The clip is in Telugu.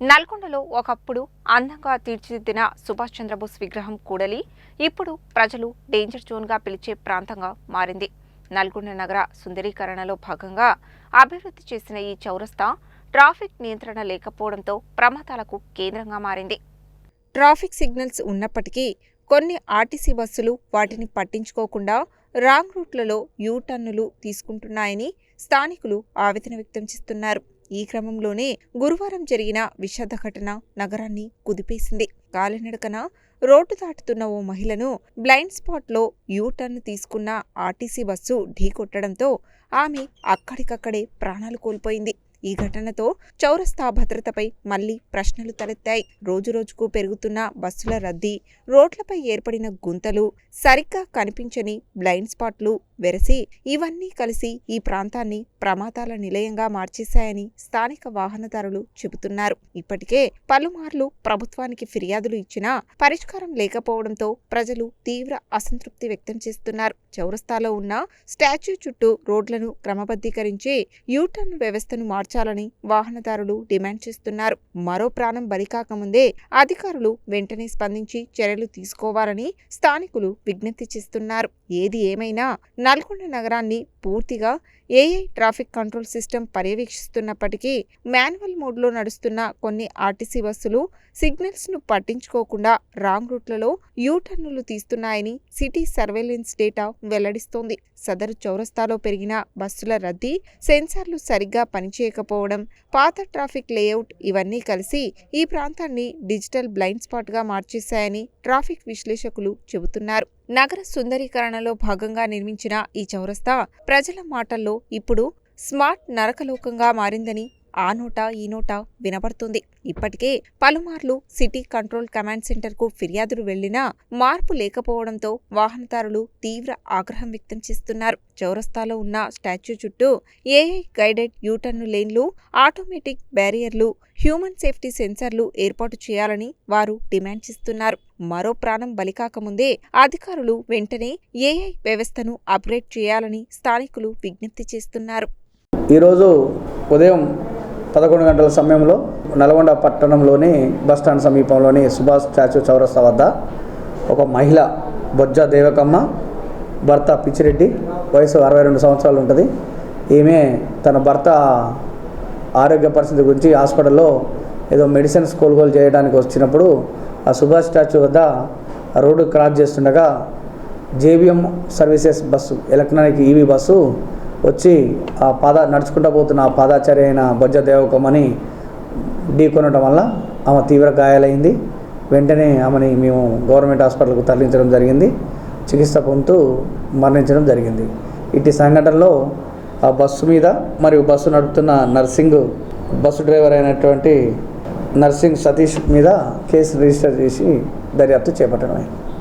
నల్గొండలో ఒకప్పుడు అందంగా తీర్చిదిద్దిన సుభాష్ చంద్రబోస్ విగ్రహం కూడలి ఇప్పుడు ప్రజలు డేంజర్ జోన్గా పిలిచే ప్రాంతంగా మారింది. నల్గొండ నగర సుందరీకరణలో భాగంగా అభివృద్ధి చేసిన ఈ చౌరస్తా ట్రాఫిక్ నియంత్రణ లేకపోవడంతో ప్రమాదాలకు కేంద్రంగా మారింది. ట్రాఫిక్ సిగ్నల్స్ ఉన్నప్పటికీ కొన్ని ఆర్టీసీ బస్సులు వాటిని పట్టించుకోకుండా రాంగ్ రూట్లలో యూటర్నులు తీసుకుంటున్నాయని స్థానికులు ఆవేదన వ్యక్తం చేస్తున్నారు. ఈ క్రమంలోనే గురువారం జరిగిన విషాద ఘటన నగరాన్ని కుదిపేసింది. కాలినడకన రోడ్డు దాటుతున్న ఓ మహిళను బ్లైండ్ స్పాట్లో యూటర్న్ తీసుకున్న ఆర్టీసీ బస్సు ఢీకొట్టడంతో ఆమె అక్కడికక్కడే ప్రాణాలు కోల్పోయింది. ఈ ఘటనతో చౌరస్తా భద్రతపై మళ్లీ ప్రశ్నలు తలెత్తాయి. రోజురోజుకు పెరుగుతున్న బస్సుల రద్దీ, రోడ్లపై ఏర్పడిన గుంతలు, సరిగ్గా కనిపించని బ్లైండ్ స్పాట్లు వెరసి ఇవన్నీ కలిసి ఈ ప్రాంతాన్ని ప్రమాదాల నిలయంగా మార్చేశాయని స్థానిక వాహనదారులు చెబుతున్నారు. ఇప్పటికే పలుమార్లు ప్రభుత్వానికి ఫిర్యాదులు ఇచ్చినా పరిష్కారం లేకపోవడంతో ప్రజలు తీవ్ర అసంతృప్తి వ్యక్తం చేస్తున్నారు. చౌరస్తాలో ఉన్న స్టాచ్యూ చుట్టూ రోడ్లను క్రమబద్ధీకరించి యూటర్న్ వ్యవస్థను మార్చాలని వాహనదారులు డిమాండ్ చేస్తున్నారు. మరో ప్రాణం బలికాకముందే అధికారులు వెంటనే స్పందించి చర్యలు తీసుకోవాలని స్థానికులు విజ్ఞప్తి చేస్తున్నారు. ఏది ఏమైనా నల్గొండ నగరాన్ని పూర్తిగా ఏఐ ట్రాఫిక్ కంట్రోల్ సిస్టమ్ పర్యవేక్షిస్తున్నప్పటికీ మాన్యువల్ మోడ్లో నడుస్తున్న కొన్ని ఆర్టీసీ బస్సులు సిగ్నల్స్ను పట్టించుకోకుండా రాంగ్ రూట్లలో యూటర్నులు తీస్తున్నాయని సిటీ సర్వేలెన్స్ డేటా వెల్లడిస్తోంది. సదరు చౌరస్తాలో పెరిగిన బస్సుల రద్దీ, సెన్సార్లు సరిగ్గా పనిచేయకపోవడం, పాత ట్రాఫిక్ లేఅవుట్ ఇవన్నీ కలిసి ఈ ప్రాంతాన్ని డిజిటల్ బ్లైండ్ స్పాట్గా మార్చేశాయని ట్రాఫిక్ విశ్లేషకులు చెబుతున్నారు. నగర సుందరీకరణలో భాగంగా నిర్మించిన ఈ చౌరస్తా ప్రజల మాటల్లో ఇప్పుడు స్మార్ట్ నరకలోకంగా మారిందని ఆ నోటా ఈ నోటా వినపడుతుంది. ఇప్పటికే పలుమార్లు సిటీ కంట్రోల్ కమాండ్ సెంటర్కు ఫిర్యాదులు వెళ్లినా మార్పు లేకపోవడంతో వాహనదారులు తీవ్ర ఆగ్రహం వ్యక్తం చేస్తున్నారు. చౌరస్తాలో ఉన్న స్టాచ్యూ చుట్టూ AI guided U turn లేన్లు, automatic బ్యారియర్లు, human safety సెన్సార్లు ఏర్పాటు చేయాలని వారు డిమాండ్ చేస్తున్నారు. మరో ప్రాణం బలికాకముందే అధికారులు వెంటనే ఏఐ వ్యవస్థను అప్గ్రేడ్ చేయాలని స్థానికులు విజ్ఞప్తి చేస్తున్నారు. ఈరోజు ఉదయం 11 గంటల సమయంలో నల్గొండ పట్టణంలోని బస్టాండ్ సమీపంలోని సుభాష్ స్టాచ్యూ చౌరస్తా వద్ద ఒక మహిళ బొజ్జ దేవకమ్మ, భర్త పిచ్చిరెడ్డి, వయసు 62 సంవత్సరాలు ఉంటుంది. ఈమె తన భర్త ఆరోగ్య పరిస్థితి గురించి హాస్పిటల్లో ఏదో మెడిసిన్స్ కొనుగోలు చేయడానికి వచ్చినప్పుడు ఆ సుభాష్ స్టాచ్యూ వద్ద రోడ్డు క్రాస్ చేస్తుండగా JBM services bus, electronic EV bus వచ్చి నడుచుకుంటూ పోతున్న ఆ పాదాచారి అయిన బొజ్జ దేవకమ్మని ఢీకొనడం వల్ల ఆమె తీవ్ర గాయాలైంది. వెంటనే ఆమెని మేము గవర్నమెంట్ హాస్పిటల్కు తరలించడం జరిగింది. చికిత్స పొందుతూ మరణించడం జరిగింది. ఇట్టి సంఘటనలో ఆ బస్సు మీద మరియు బస్సు నడుపుతున్న బస్సు డ్రైవర్ అయినటువంటి నర్సింగ్ సతీష్ మీద కేసు రిజిస్టర్ చేసి దర్యాప్తు చేపట్టడం.